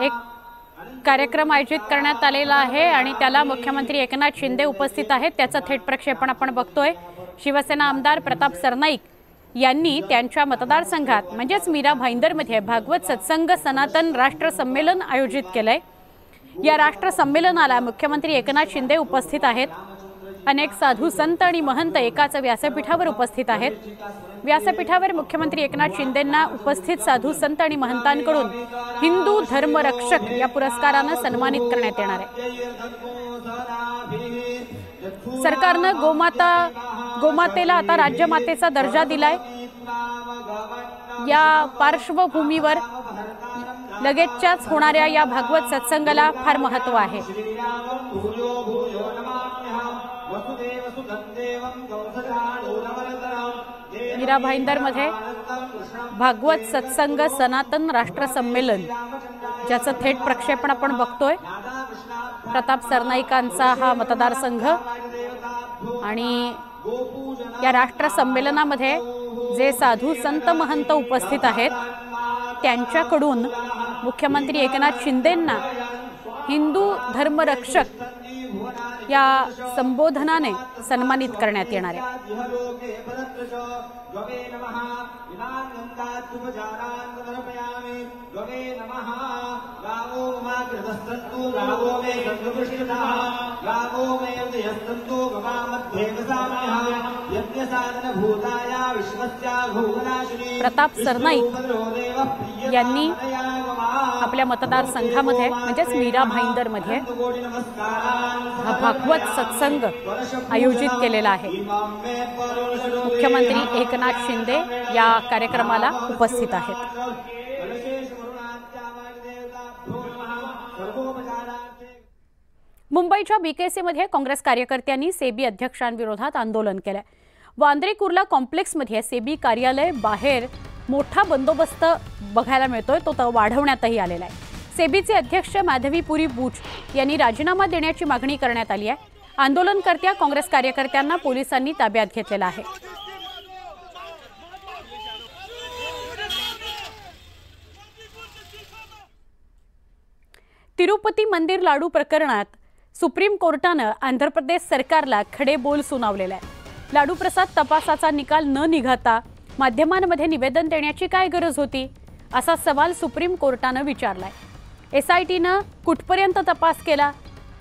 एक कार्यक्रम आयोजित करण्यात आलेला आहे आणि त्याला मुख्यमंत्री एकनाथ शिंदे उपस्थित आहेत। त्याचं थेट प्रक्षेपण आपण बघतोय। शिवसेना आमदार प्रताप सरनाईक यांनी त्यांच्या मतदारसंघात म्हणजेच मीरा भाईंदरमध्ये भागवत सत्संग सनातन राष्ट्र संमेलन आयोजित केलंय। या राष्ट्र संमेलनाला मुख्यमंत्री एकनाथ शिंदे उपस्थित आहेत। अनेक साधू संत आणि महंत एकाच व्यासपीठावर उपस्थित आहेत। व्यासपीठावर मुख्यमंत्री एकनाथ शिंदेंना उपस्थित साधू संत आणि महंतांकडून हिंदू धर्मरक्षक या पुरस्काराने सन्मानित करण्यात येणार आहे। सरकारनं गोमातेला आता राज्यमातेचा दर्जा दिलाय। या पार्श्वभूमीवर लगेचच्याच होणाऱ्या या भागवत सत्संगाला फार महत्त्व आहे। मीरा भाईंदरमध्ये भागवत सत्संग सनातन राष्ट्र संमेलन ज्याचं थेट प्रक्षेपण आपण बघतोय। प्रताप सरनाईकांचा हा मतदारसंघ आणि या राष्ट्र संमेलनामध्ये जे साधू संत महंत उपस्थित आहेत त्यांच्याकडून मुख्यमंत्री एकनाथ शिंदेंना हिंदू धर्मरक्षक या संबोधनाने सन्मानित करण्यात येणार आहे। प्रताप सरनाईक यांनी आपल्या मतदारसंघामध्ये म्हणजेच मीरा भाईंदरमध्ये हा भागवत सत्संग आयोजित केलेला आहे। मुख्यमंत्री एकनाथ शिंदे या कार्यक्रमाला उपस्थित आहेत। मुंबईच्या बीकेसीमध्ये काँग्रेस कार्यकर्त्यांनी सेबी अध्यक्षांविरोधात आंदोलन केले। वांद्रे कुर्ला कॉम्प्लेक्समध्ये सेबी कार्यालय बाहेर मोठा बंदोबस्त बघायला मिळतोय, तो वाढवण्यातही आलेला आहे। सेबीचे अध्यक्ष माधवीपुरी बूच यांनी राजीनामा देण्याची मागणी करण्यात आली आहे। आंदोलनकर्त्या काँग्रेस कार्यकर्त्यांना पोलिसांनी ताब्यात घेतलेलं आहे। तिरुपती मंदिर लाडू प्रकरणात सुप्रीम कोर्टाने आंध्र प्रदेश सरकारला खडे बोल सुनावलेले आहे। लाडू प्रसाद तपासाचा निकाल न निघता माध्यमांमध्ये निवेदन देण्याची काय गरज होती असा सवाल सुप्रीम कोर्टाने विचारलाय। एसआयटीने कुठपर्यंत तपास केला,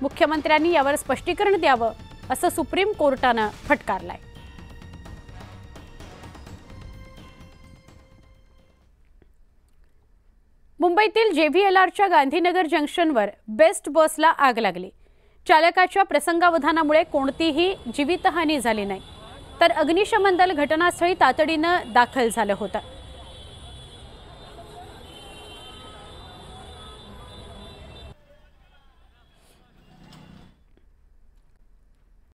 मुख्यमंत्र्यांनी यावर स्पष्टीकरण द्यावं असं सुप्रीम कोर्टाने फटकारलंय। मुंबईतील जेव्हीएलआरच्या गांधीनगर जंक्शनवर बेस्ट बसला आग लागली। चालकाच्या प्रसंगावधानामुळे कोणतीही जीवितहानी झाली नाही, तर अग्निशमन दल घटनास्थळी तातडीने दाखल झालं होतं।